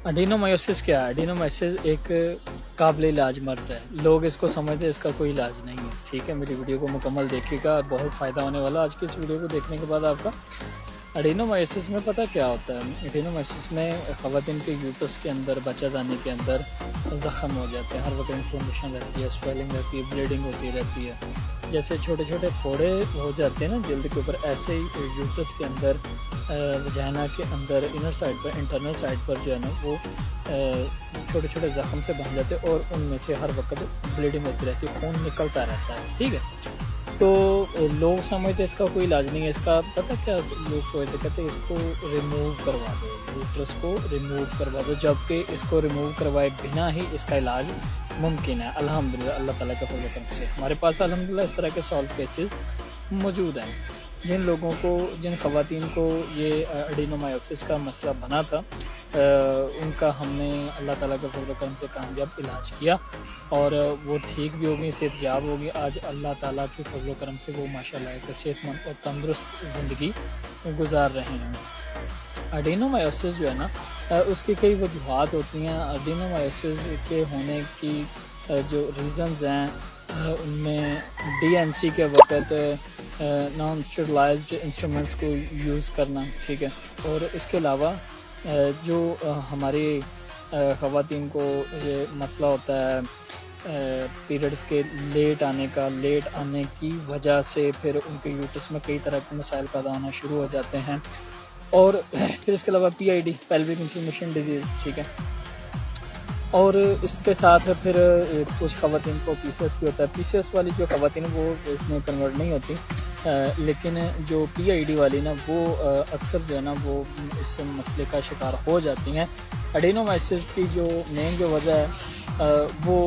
Adenomyosis क्या है? Adenomyosis एक काबिल इलाज मर्ज़ है। लोग इसको समझते हैं इसका कोई इलाज नहीं है। ठीक है, मेरी वीडियो को मुकम्मल देखिएगा, बहुत फ़ायदा होने वाला आज की इस वीडियो को देखने के बाद आपका। एडिनोमायोसिस में पता क्या होता है? एडिनोमायोसिस में ख़वातीन के यूट्रस के अंदर, बच्चा दानी के अंदर ज़ख़म हो जाते हैं। हर वक्त इन्फ्लेमेशन रहती है, स्वेलिंग रहती है, ब्लीडिंग होती रहती है। जैसे छोटे छोटे फोड़े हो जाते हैं ना जल्द के ऊपर, ऐसे ही यूट्रस के अंदर, वजाइना के अंदर इनर साइड पर, इंटरनल साइड पर जो है ना वो छोटे छोटे ज़ख़म से बन जाते हैं और उनमें से हर वक्त ब्लीडिंग होती रहती है, खून निकलता रहता है। ठीक है, तो लोग समझते इसका कोई इलाज नहीं है। इसका पता क्या लोग सोचते, कहते इसको रिमूव करवा दो, यूट्रस को रिमूव करवा दो, जबकि इसको रिमूव करवाए बिना ही इसका इलाज मुमकिन है। अल्हम्दुलिल्लाह, अल्लाह ताला के फज़ल करम से हमारे पास अल्हम्दुलिल्लाह इस तरह के सॉल्व केसेस मौजूद हैं। जिन लोगों को, जिन ख़वातीन को ये एडिनोमायोसिस का मसला बना था, उनका हमने अल्लाह ताला के फज़ल करम से कामयाब इलाज किया और वो ठीक भी हो गई, सेहतयाब हो गई। आज अल्लाह ताला के फज़ल करम से वो माशाल्लाह एक सेहतमंद और तंदुरुस्त ज़िंदगी गुजार रहे हैं। एडिनोमायोसिस जो है ना, उसकी कई वजूहात होती हैं। एडिनोमायोसिस के होने की जो रीज़न्स हैं उनमें डीएनसी के वक्त नॉन स्टेरिलाइज्ड इंस्ट्रूमेंट्स को यूज़ करना, ठीक है, और इसके अलावा जो हमारी ख़वातीन को ये मसला होता है पीरियड्स के लेट आने की वजह से फिर उनके यूट्रस में कई तरह के मसाइल पैदा होना शुरू हो जाते हैं। और फिर इसके अलावा PID, पेल्विक इन्फ्लेमेशन डिजीज़, ठीक है, और इसके साथ फिर कुछ ख़वातीन को PCOS भी होता है। PCOS वाली जो ख़वातीन वो इसमें कन्वर्ट नहीं होती, लेकिन जो PID वाली ना वो अक्सर जो है ना वो इस मसले का शिकार हो जाती हैं। एडिनोमायोसिस की जो मेन जो वजह है वो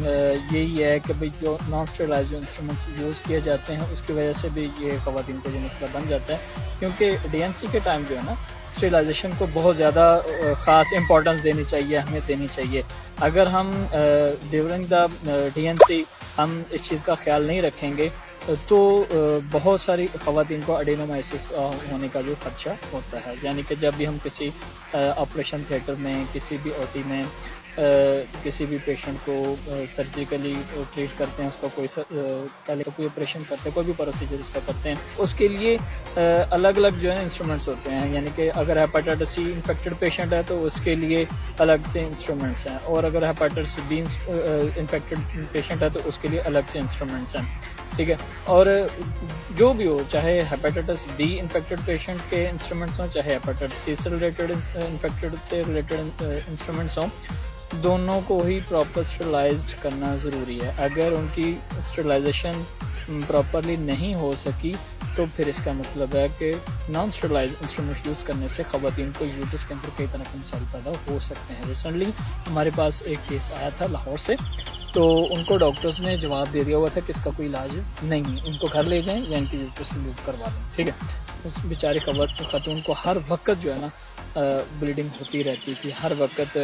यही है कि भाई जो नॉन स्टेरिलाइज्ड इंस्ट्रूमेंट्स यूज़ किए जाते हैं उसकी वजह से भी ये ख़वातीन को जो मसला बन जाता है। क्योंकि DNC के टाइम जो है ना स्टेरिलाइजेशन को बहुत ज़्यादा ख़ास इंपॉर्टेंस देनी चाहिए, अहमियत देनी चाहिए। अगर हम ड्यूरिंग द DNC हम इस चीज़ का ख्याल नहीं रखेंगे तो बहुत सारी ख़वातीन को एडिनोमायोसिस होने का जो खदशा होता है। यानी कि जब भी हम किसी ऑपरेशन थिएटर में, किसी भी OT में किसी भी पेशेंट को सर्जिकली ट्रीट करते हैं, उसका कोई पहले कोई ऑपरेशन करते हैं, कोई भी प्रोसीजर उसका करते हैं, उसके लिए अलग अलग जो है इंस्ट्रूमेंट्स होते हैं। यानी कि अगर हेपेटाइटिस C इन्फेक्टेड पेशेंट है तो उसके लिए अलग से इंस्ट्रूमेंट्स हैं, और अगर हेपेटाइटिस B इन्फेक्टेड पेशेंट है तो उसके लिए अलग से इंस्ट्रूमेंट्स हैं, ठीक है। और जो भी हो, चाहे हेपेटाइटिस B इन्फेक्टेड पेशेंट के इंस्ट्रूमेंट्स हों, चाहे हेपेटाइटिस C से रिलेटेड इन्फेक्टेड से रिलेटेड इंस्ट्रूमेंट्स हों, दोनों को ही प्रॉपर स्टेरिलाइज्ड करना ज़रूरी है। अगर उनकी स्टेरिलाइजेशन प्रॉपरली नहीं हो सकी तो फिर इसका मतलब है कि नॉन स्टेरिलाइज्ड इंस्ट्रूमेंट यूज़ करने से ख़वातीन को यूट्रस के अंदर कई तरह के मसाइल पैदा हो सकते हैं। रिसेंटली हमारे पास एक केस आया था लाहौर से, तो उनको डॉक्टर्स ने जवाब दे दिया हुआ था कि इसका कोई इलाज नहीं है, इनको घर ले जाएं या इनकी यूट्रस रिमूव करवा दें, ठीक है। उस बेचारे खातून को हर वक्त जो है ना ब्लीडिंग होती रहती थी, हर वक्त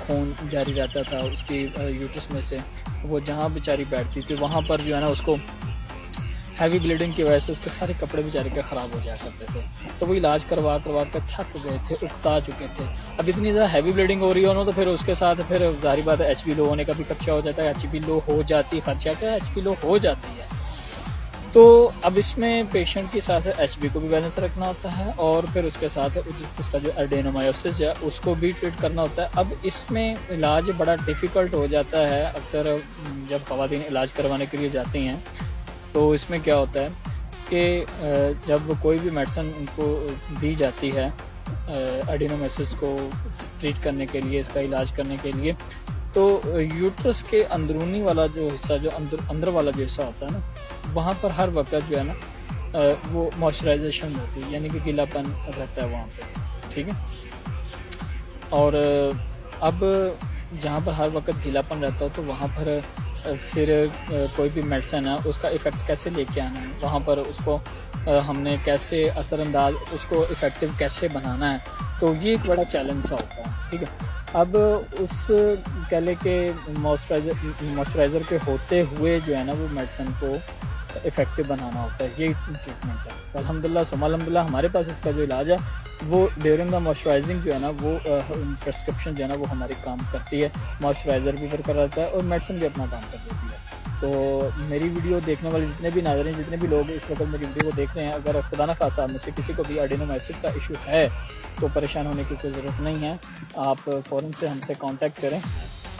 खून जारी रहता था उसकी यूट्रस में से। वो जहाँ बेचारी बैठती थी वहाँ पर जो है ना उसको हैवी ब्लीडिंग की वजह से उसके सारे कपड़े बेचारे के ख़राब हो जाया करते थे। तो वो इलाज करवा कर थक गए थे, उकता चुके थे। अब इतनी ज़्यादा हैवी ब्लीडिंग हो रही हो ना तो फिर उसके साथ फिर जारी बात है HB लो होने का भी खदशा हो जाता है। HB लो हो जाती, खदशा क्या, HB लो हो जाती है। तो अब इसमें पेशेंट के साथ HB को भी बैलेंस रखना होता है और फिर उसके साथ उसका जो एडिनोमायोसिस है उसको भी ट्रीट करना होता है। अब इसमें इलाज बड़ा डिफ़िकल्ट हो जाता है। अक्सर जब ख़वातीन इलाज करवाने के लिए जाती हैं तो इसमें क्या होता है कि जब कोई भी मेडिसिन उनको दी जाती है एडिनोमायोसिस को ट्रीट करने के लिए, इसका इलाज करने के लिए, तो यूट्रस के अंदरूनी वाला जो हिस्सा, जो अंदर वाला जो हिस्सा होता है ना, वहाँ पर हर वक्त जो है ना वो मॉइस्चराइजेशन होती है, यानी कि गीलापन रहता है वहाँ पे, ठीक है। और अब जहाँ पर हर वक्त गीलापन रहता है तो वहाँ पर फिर कोई भी मेडिसिन है उसका इफ़ेक्ट कैसे लेके आना है, वहाँ पर उसको हमने कैसे असरअंदाज, उसको इफ़ेक्टिव कैसे बनाना है, तो ये एक बड़ा चैलेंज सा होता है, ठीक है। अब उस गले के मॉइस्चराइज़र के होते हुए जो है ना वो मेडिसिन को इफ़ेक्टिव बनाना होता है, ये ट्रीटमेंट है। तो अल्हम्दुलिल्लाह सुम्मा अल्हम्दुलिल्लाह हमारे पास इसका जो इलाज है وہ ڈیورنگ دا مائسچرائزنگ جو ہے نا وہ پرسکرپشن جو ہے نا وہ ہماری کام کرتی ہے، مائسچرائزر بھی برقرار رہتا ہے اور میڈیسن بھی اپنا کام کر دیتی ہے۔ تو میری ویڈیو دیکھنے والے جتنے بھی ناظرین، جتنے بھی لوگ اس وقت میری ویڈیو کو دیکھ رہے ہیں، اگر خدا نخواستہ آپ میں سے کسی کو بھی ایڈینومائسس کا ایشو ہے تو پریشان ہونے کی کوئی ضرورت نہیں ہے، آپ فوراً سے ہم سے کانٹیکٹ کریں،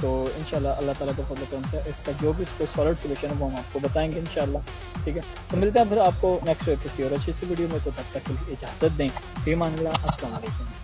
تو انشاءاللہ اللہ تعالیٰ کے فضل و کرم سے اس کا جو بھی کوئی سالڈ سولوشن ہے وہ ہم آپ کو بتائیں گے انشاءاللہ، ٹھیک ہے۔ تو ملتے ہیں پھر آپ کو نیکسٹ کسی اور اچھی سی ویڈیو میں، تو تب تک کے لیے اجازت دیں، فی امان اللہ، السلام علیکم۔